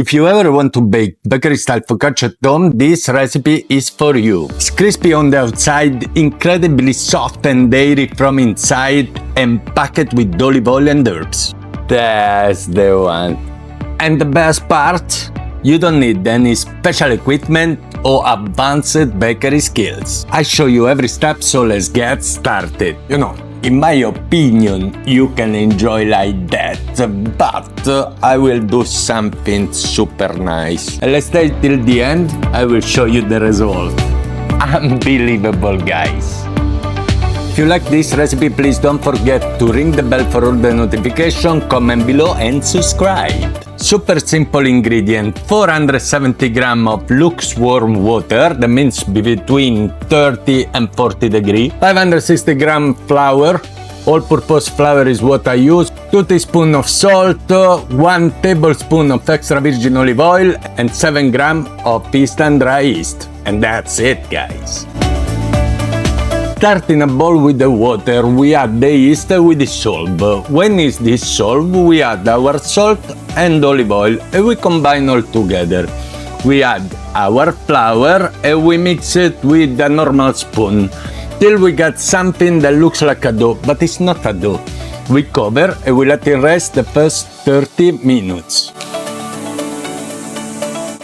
If you ever want to bake bakery-style focaccia at home, this recipe is for you. It's crispy on the outside, incredibly soft and airy from inside, and packed with olive oil and herbs. That's the one. And the best part? You don't need any special equipment or advanced bakery skills. I show you every step, so let's get started. In my opinion, you can enjoy like that, but I will do something super nice. And let's stay till the end, I will show you the result. Unbelievable, guys. If you like this recipe, please don't forget to ring the bell for all the notifications, comment below and subscribe. Super simple ingredient, 470 grams of lukewarm water, that means between 30 and 40 degrees, 560 grams flour, all-purpose flour is what I use, 2 teaspoons of salt, 1 tablespoon of extra virgin olive oil, and 7 grams of instant dry yeast. And that's it, guys. Start in a bowl with the water, we add the yeast we dissolve. When it's dissolved, we add our salt and olive oil and we combine all together. We add our flour and we mix it with a normal spoon till we get something that looks like a dough, but it's not a dough. We cover and we let it rest the first 30 minutes.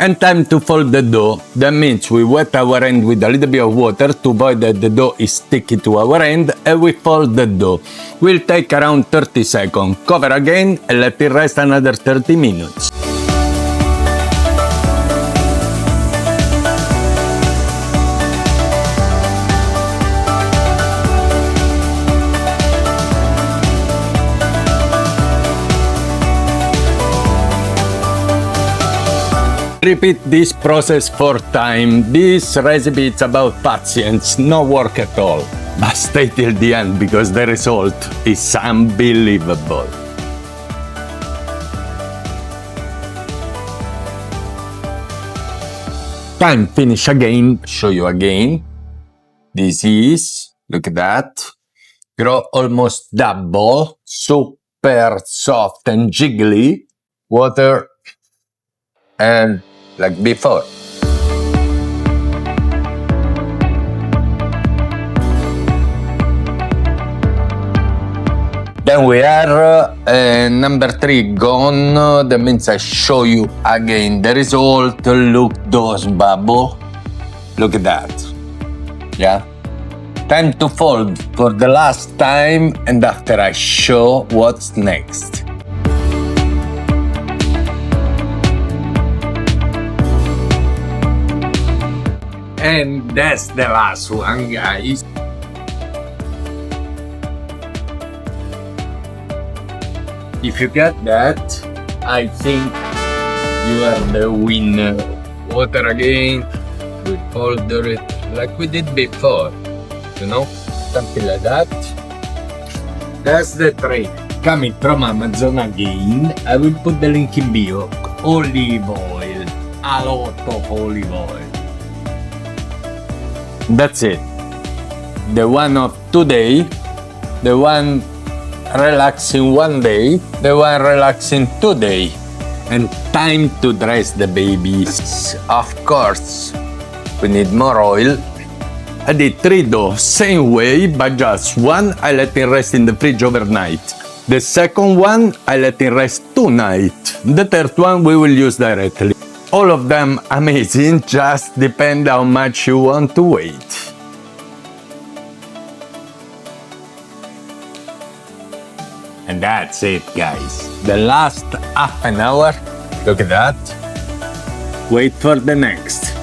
And time to fold the dough. That means we wet our hand with a little bit of water to avoid that the dough is sticky to our hand, and we fold the dough. Will take around 30 seconds. Cover again and let it rest another 30 minutes. Repeat this process 4 times. This recipe is about patience, no work at all. But stay till the end because the result is unbelievable. Time finish again, show you again. This is, look at that, grow almost double, super soft and jiggly. Water and like before. Then we are number 3 gone. That means I show you again the result. Look those bubbles. Look at that. Yeah. Time to fold for the last time and after I show what's next. And that's the last one, guys. If you get that, I think you are the winner. Water again, we fold it like we did before, something like that. That's the trick. Coming from Amazon again, I will put the link in bio. Olive oil, a lot of olive oil. That's it. The one of today, the one relaxing one day, the one relaxing 2 days. And time to dress the babies. Of course, we need more oil. I did 3 dough, same way, but just one I let it rest in the fridge overnight. The second one I let it rest 2 nights. The third one we will use directly. All of them amazing, just depend how much you want to wait. And that's it, guys. The last half an hour, look at that. Wait for the next.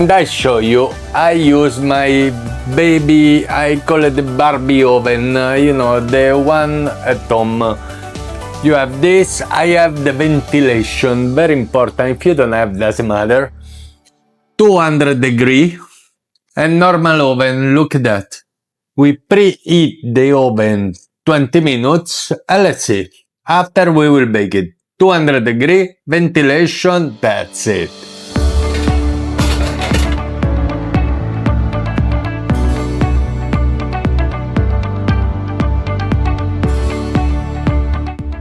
And I show you, I use my baby, I call it the Barbie oven, the one at home. You have this, I have the ventilation, very important, if you don't have, doesn't matter. 200 degrees, and normal oven, look at that. We preheat the oven 20 minutes, and let's see. After we will bake it 200 degree, ventilation, that's it.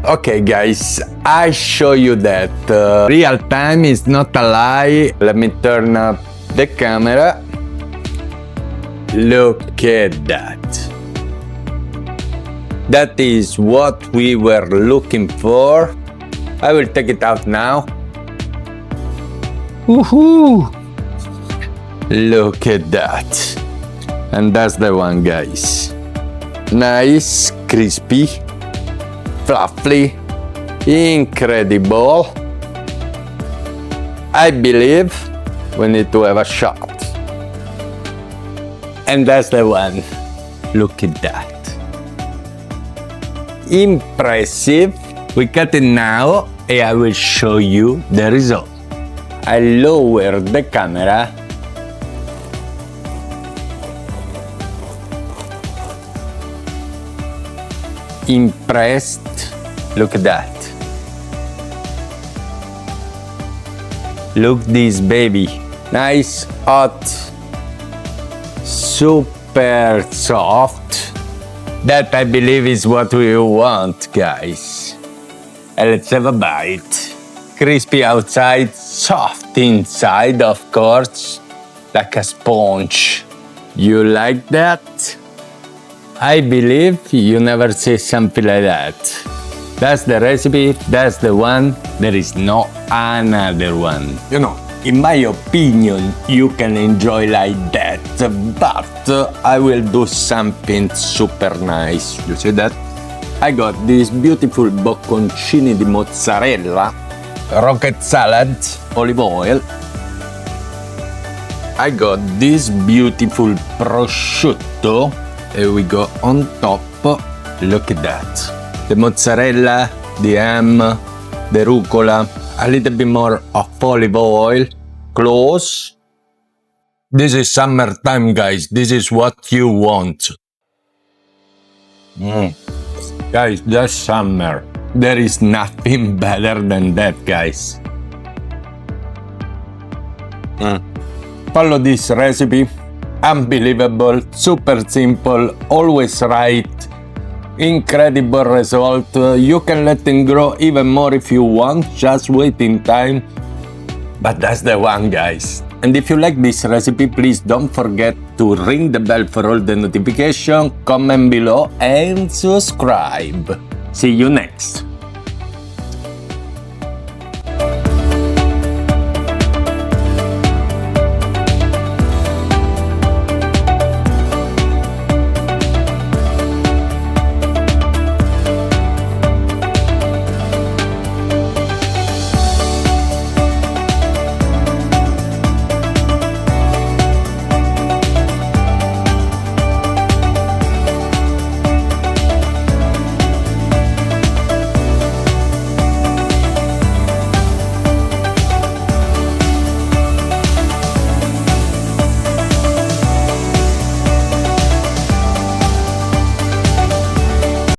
Okay guys, I show you that real time is not a lie. Let me turn up the camera. Look at that. That is what we were looking for. I will take it out now. Woohoo! Look at that. And that's the one, guys. Nice, crispy, fluffy, incredible. I believe we need to have a shot. And that's the one. Look at that. Impressive. We cut it now and I will show you the result. I lower the camera. Impressed. Look at that. Look this baby. Nice, hot, super soft. That I believe is what we want, guys. And let's have a bite. Crispy outside, soft inside, of course, like a sponge. You like that? I believe you never see something like that. That's the recipe, that's the one, there is no another one. You know, in my opinion, you can enjoy like that, but I will do something super nice. You see that? I got this beautiful bocconcini di mozzarella, rocket salad, olive oil. I got this beautiful prosciutto, and we go on top. Look at that. The mozzarella, the ham, the rucola, a little bit more of olive oil, close. This is summertime, guys. This is what you want. Guys, that's summer. There is nothing better than that, guys. Follow this recipe. Unbelievable, super simple, always right. Incredible result. You can let them grow even more if you want, just wait in time. But that's the one, guys. And if you like this recipe, please don't forget to ring the bell for all the notifications, comment below and subscribe. See you next.